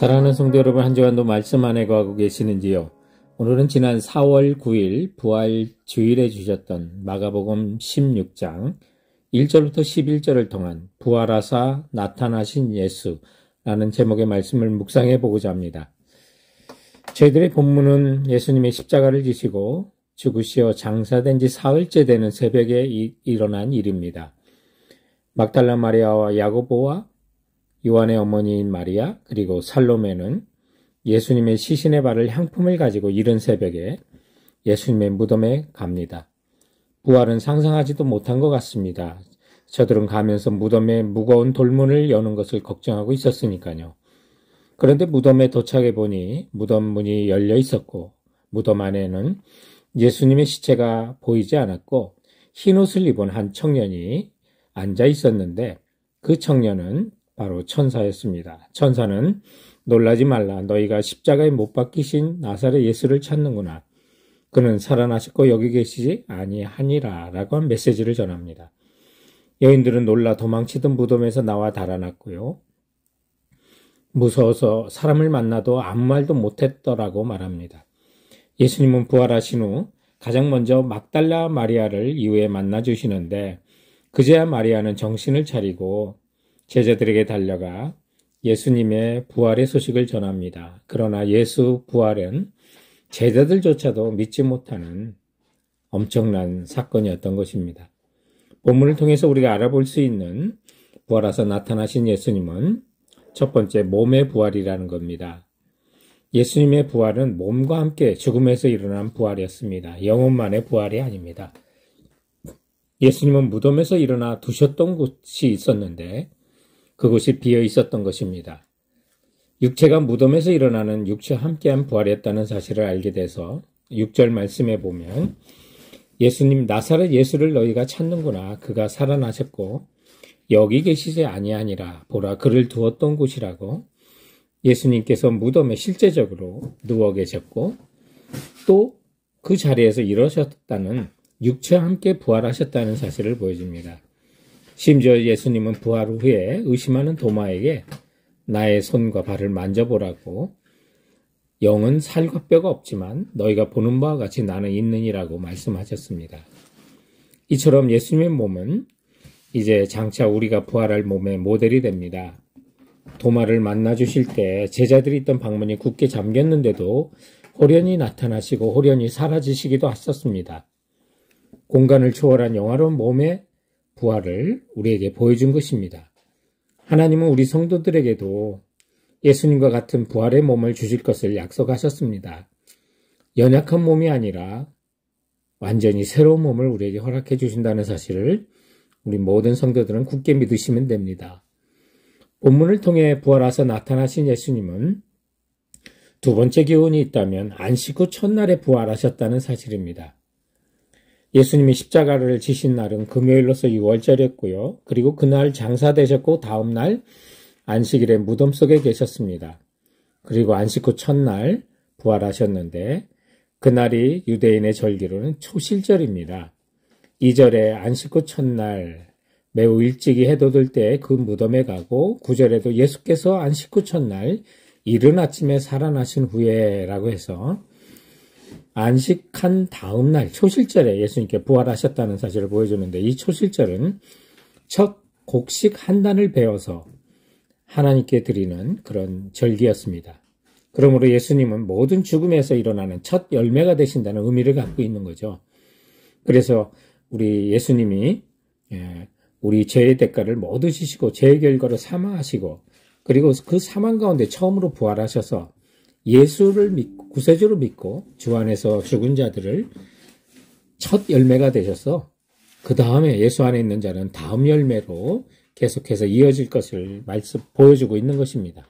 사랑하는 성도 여러분, 한 주간도 말씀 안에 거하고 계시는지요? 오늘은 지난 4월 9일 부활 주일에 주셨던 마가복음 16장 1절부터 11절을 통한 부활하사 나타나신 예수라는 제목의 말씀을 묵상해 보고자 합니다. 저희들의 본문은 예수님의 십자가를 지시고 죽으시어 장사된 지 사흘째 되는 새벽에 일어난 일입니다. 막달라 마리아와 야고보와 요한의 어머니인 마리아 그리고 살로메는 예수님의 시신의 발을 향품을 가지고 이른 새벽에 예수님의 무덤에 갑니다. 부활은 상상하지도 못한 것 같습니다. 저들은 가면서 무덤에 무거운 돌문을 여는 것을 걱정하고 있었으니까요. 그런데 무덤에 도착해 보니 무덤 문이 열려 있었고 무덤 안에는 예수님의 시체가 보이지 않았고 흰옷을 입은 한 청년이 앉아 있었는데 그 청년은 바로 천사였습니다. 천사는 놀라지 말라. 너희가 십자가에 못 박히신 나사렛 예수를 찾는구나. 그는 살아나셨고 여기 계시지 아니하니라 라고 한 메시지를 전합니다. 여인들은 놀라 도망치던 무덤에서 나와 달아났고요. 무서워서 사람을 만나도 아무 말도 못했더라고 말합니다. 예수님은 부활하신 후 가장 먼저 막달라 마리아를 이후에 만나주시는데 그제야 마리아는 정신을 차리고 제자들에게 달려가 예수님의 부활의 소식을 전합니다. 그러나 예수 부활은 제자들조차도 믿지 못하는 엄청난 사건이었던 것입니다. 본문을 통해서 우리가 알아볼 수 있는 부활하사 나타나신 예수님은 첫 번째 몸의 부활이라는 겁니다. 예수님의 부활은 몸과 함께 죽음에서 일어난 부활이었습니다. 영혼만의 부활이 아닙니다. 예수님은 무덤에서 일어나 두셨던 곳이 있었는데 그곳이 비어 있었던 것입니다. 육체가 무덤에서 일어나는 육체와 함께한 부활이었다는 사실을 알게 돼서 6절 말씀에 보면 예수님 나사렛 예수를 너희가 찾는구나. 그가 살아나셨고 여기 계시지 아니하니라. 보라 그를 두었던 곳이라고 예수님께서 무덤에 실제적으로 누워 계셨고 또 그 자리에서 일어섰다는 육체와 함께 부활하셨다는 사실을 보여줍니다. 심지어 예수님은 부활 후에 의심하는 도마에게 나의 손과 발을 만져보라고 영은 살과 뼈가 없지만 너희가 보는 바와 같이 나는 있느니라고 말씀하셨습니다. 이처럼 예수님의 몸은 이제 장차 우리가 부활할 몸의 모델이 됩니다. 도마를 만나주실 때 제자들이 있던 방문이 굳게 잠겼는데도 호련히 나타나시고 호련히 사라지시기도 했었습니다. 공간을 초월한 영화로운 몸의 부활을 우리에게 보여준 것입니다. 하나님은 우리 성도들에게도 예수님과 같은 부활의 몸을 주실 것을 약속하셨습니다. 연약한 몸이 아니라 완전히 새로운 몸을 우리에게 허락해 주신다는 사실을 우리 모든 성도들은 굳게 믿으시면 됩니다. 본문을 통해 부활하사 나타나신 예수님은 두 번째 기운이 있다면 안식 후 첫날에 부활하셨다는 사실입니다. 예수님이 십자가를 지신 날은 금요일로서 6월절이었고요. 그리고 그날 장사되셨고 다음 날 안식일에 무덤 속에 계셨습니다. 그리고 안식 후 첫날 부활하셨는데 그날이 유대인의 절기로는 초실절입니다. 2절에 안식 후 첫날 매우 일찍이 해돋을 때 그 무덤에 가고 9절에도 예수께서 안식 후 첫날 이른 아침에 살아나신 후에 라고 해서 안식한 다음 날 초실절에 예수님께 부활하셨다는 사실을 보여주는데 이 초실절은 첫 곡식 한 단을 베어서 하나님께 드리는 그런 절기였습니다. 그러므로 예수님은 모든 죽음에서 일어나는 첫 열매가 되신다는 의미를 갖고 있는 거죠. 그래서 우리 예수님이 우리 죄의 대가를 모두 지시고 죄의 결과로 사망하시고 그리고 그 사망 가운데 처음으로 부활하셔서 예수를 믿고 구세주로 믿고 주 안에서 죽은 자들을 첫 열매가 되셔서 그 다음에 예수 안에 있는 자는 다음 열매로 계속해서 이어질 것을 보여주고 있는 것입니다.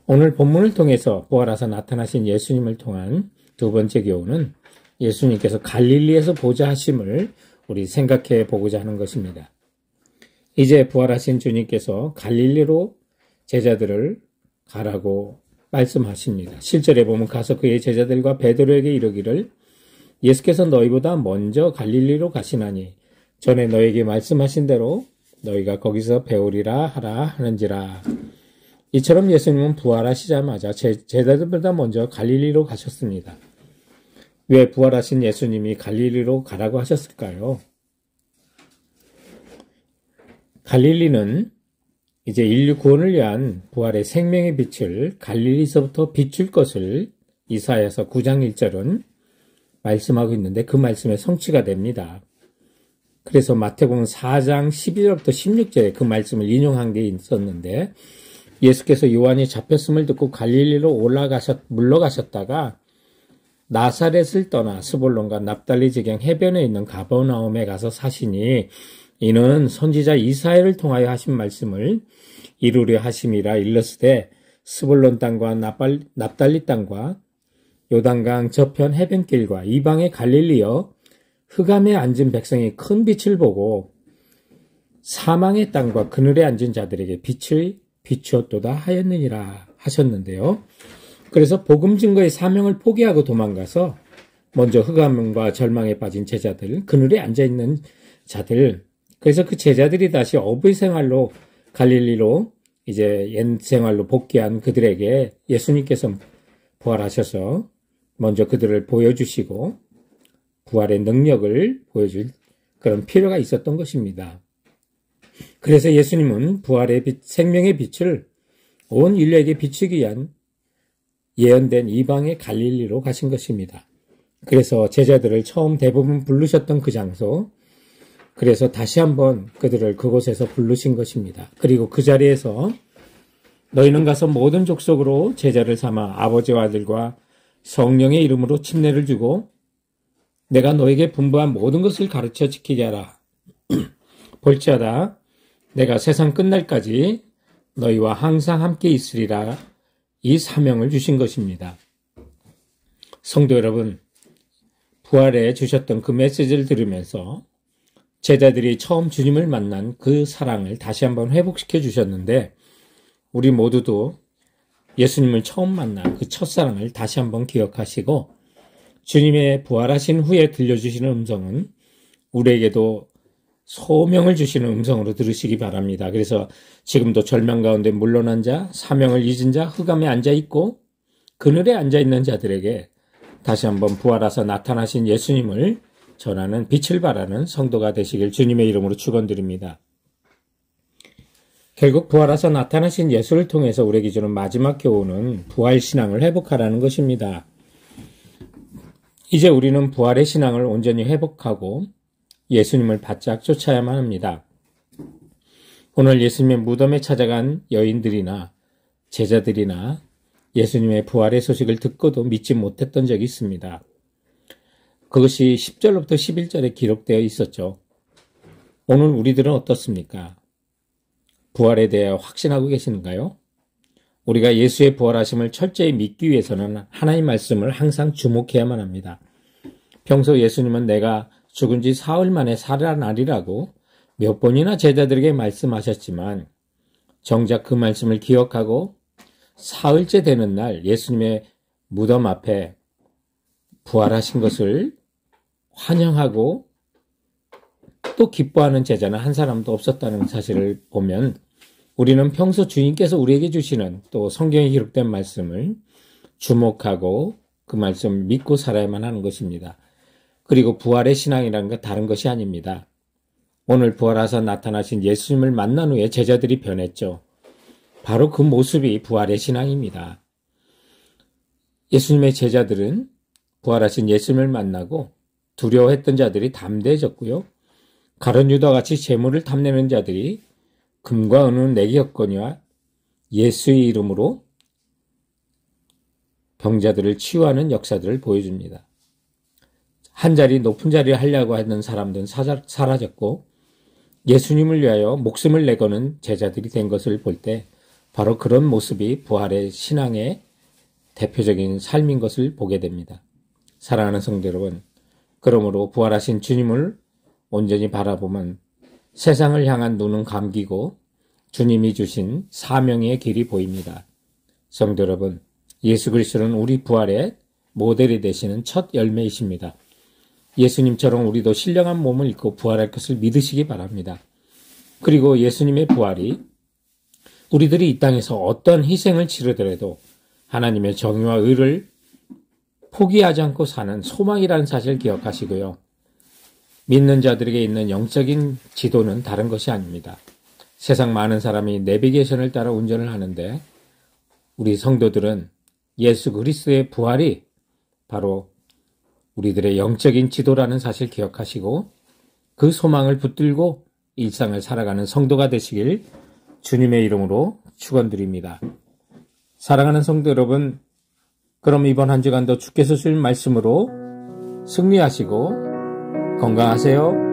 오늘 본문을 통해서 부활하사 나타나신 예수님을 통한 두 번째 교훈은 예수님께서 갈릴리에서 보자 하심을 우리 생각해 보고자 하는 것입니다. 이제 부활하신 주님께서 갈릴리로 제자들을 가라고 말씀하십니다. 실절에 보면 가서 그의 제자들과 베드로에게 이르기를 예수께서 너희보다 먼저 갈릴리로 가시나니 전에 너에게 말씀하신 대로 너희가 거기서 배우리라 하라 하는지라. 이처럼 예수님은 부활하시자마자 제자들보다 먼저 갈릴리로 가셨습니다. 왜 부활하신 예수님이 갈릴리로 가라고 하셨을까요? 갈릴리는 이제 인류 구원을 위한 부활의 생명의 빛을 갈릴리서부터 비출 것을 이사야서 9장 1절은 말씀하고 있는데 그 말씀의 성취가 됩니다. 그래서 마태복음 4장 12절부터 16절에 그 말씀을 인용한 게 있었는데 예수께서 요한이 잡혔음을 듣고 갈릴리로 물러가셨다가 나사렛을 떠나 스불론과 납달리 지경 해변에 있는 가버나움에 가서 사시니 이는 선지자 이사야를 통하여 하신 말씀을 이루려 하심이라 일렀으되 스불론 땅과 납달리 땅과 요단강 저편 해변길과 이방의 갈릴리여 흑암에 앉은 백성이 큰 빛을 보고 사망의 땅과 그늘에 앉은 자들에게 빛을 비추었도다 하였느니라 하셨는데요. 그래서 복음 증거의 사명을 포기하고 도망가서 먼저 흑암과 절망에 빠진 제자들, 그늘에 앉아있는 자들, 그래서 그 제자들이 다시 어부의 생활로 갈릴리로 이제 옛 생활로 복귀한 그들에게 예수님께서 부활하셔서 먼저 그들을 보여주시고 부활의 능력을 보여줄 그런 필요가 있었던 것입니다. 그래서 예수님은 부활의 빛, 생명의 빛을 온 인류에게 비추기 위한 예언된 이방의 갈릴리로 가신 것입니다. 그래서 제자들을 처음 대부분 부르셨던 그 장소, 그래서 다시 한번 그들을 그곳에서 부르신 것입니다. 그리고 그 자리에서 너희는 가서 모든 족속으로 제자를 삼아 아버지와 아들과 성령의 이름으로 침례를 주고 내가 너에게 분부한 모든 것을 가르쳐 지키게 하라. 볼지어다 내가 세상 끝날까지 너희와 항상 함께 있으리라. 이 사명을 주신 것입니다. 성도 여러분, 부활에 주셨던 그 메시지를 들으면서 제자들이 처음 주님을 만난 그 사랑을 다시 한번 회복시켜 주셨는데 우리 모두도 예수님을 처음 만난 그 첫사랑을 다시 한번 기억하시고 주님의 부활하신 후에 들려주시는 음성은 우리에게도 소명을 주시는 음성으로 들으시기 바랍니다. 그래서 지금도 절망 가운데 물러난 자, 사명을 잊은 자, 흑암에 앉아있고 그늘에 앉아있는 자들에게 다시 한번 부활하사 나타나신 예수님을 전하는 빛을 발하는 성도가 되시길 주님의 이름으로 축원드립니다. 결국 부활하사 나타나신 예수를 통해서 우리에게 주는 마지막 교훈은 부활신앙을 회복하라는 것입니다. 이제 우리는 부활의 신앙을 온전히 회복하고 예수님을 바짝 쫓아야만 합니다. 오늘 예수님의 무덤에 찾아간 여인들이나 제자들이나 예수님의 부활의 소식을 듣고도 믿지 못했던 적이 있습니다. 그것이 10절부터 11절에 기록되어 있었죠. 오늘 우리들은 어떻습니까? 부활에 대해 확신하고 계시는가요? 우리가 예수의 부활하심을 철저히 믿기 위해서는 하나님의 말씀을 항상 주목해야만 합니다. 평소 예수님은 내가 죽은 지 사흘 만에 살아나리라고 몇 번이나 제자들에게 말씀하셨지만 정작 그 말씀을 기억하고 사흘째 되는 날 예수님의 무덤 앞에 부활하신 것을 환영하고 또 기뻐하는 제자는 한 사람도 없었다는 사실을 보면 우리는 평소 주님께서 우리에게 주시는 또 성경에 기록된 말씀을 주목하고 그 말씀을 믿고 살아야만 하는 것입니다. 그리고 부활의 신앙이라는 건 다른 것이 아닙니다. 오늘 부활하사 나타나신 예수님을 만난 후에 제자들이 변했죠. 바로 그 모습이 부활의 신앙입니다. 예수님의 제자들은 부활하신 예수님을 만나고 두려워했던 자들이 담대해졌고요. 가룟 유다와 같이 재물을 탐내는 자들이 금과 은은 내게 없거니와 예수의 이름으로 병자들을 치유하는 역사들을 보여줍니다. 한 자리 높은 자리를 하려고 하는 사람들은 사라졌고 예수님을 위하여 목숨을 내거는 제자들이 된 것을 볼 때 바로 그런 모습이 부활의 신앙의 대표적인 삶인 것을 보게 됩니다. 사랑하는 성도 여러분, 그러므로 부활하신 주님을 온전히 바라보면 세상을 향한 눈은 감기고 주님이 주신 사명의 길이 보입니다. 성도 여러분, 예수 그리스도는 우리 부활의 모델이 되시는 첫 열매이십니다. 예수님처럼 우리도 신령한 몸을 입고 부활할 것을 믿으시기 바랍니다. 그리고 예수님의 부활이 우리들이 이 땅에서 어떤 희생을 치르더라도 하나님의 정의와 의를 포기하지 않고 사는 소망이라는 사실을 기억하시고요. 믿는 자들에게 있는 영적인 지도는 다른 것이 아닙니다. 세상 많은 사람이 내비게이션을 따라 운전을 하는데 우리 성도들은 예수 그리스도의 부활이 바로 우리들의 영적인 지도라는 사실 기억하시고 그 소망을 붙들고 일상을 살아가는 성도가 되시길 주님의 이름으로 축원드립니다. 사랑하는 성도 여러분, 그럼 이번 한 주간도 주께서 주신 말씀으로 승리하시고 건강하세요.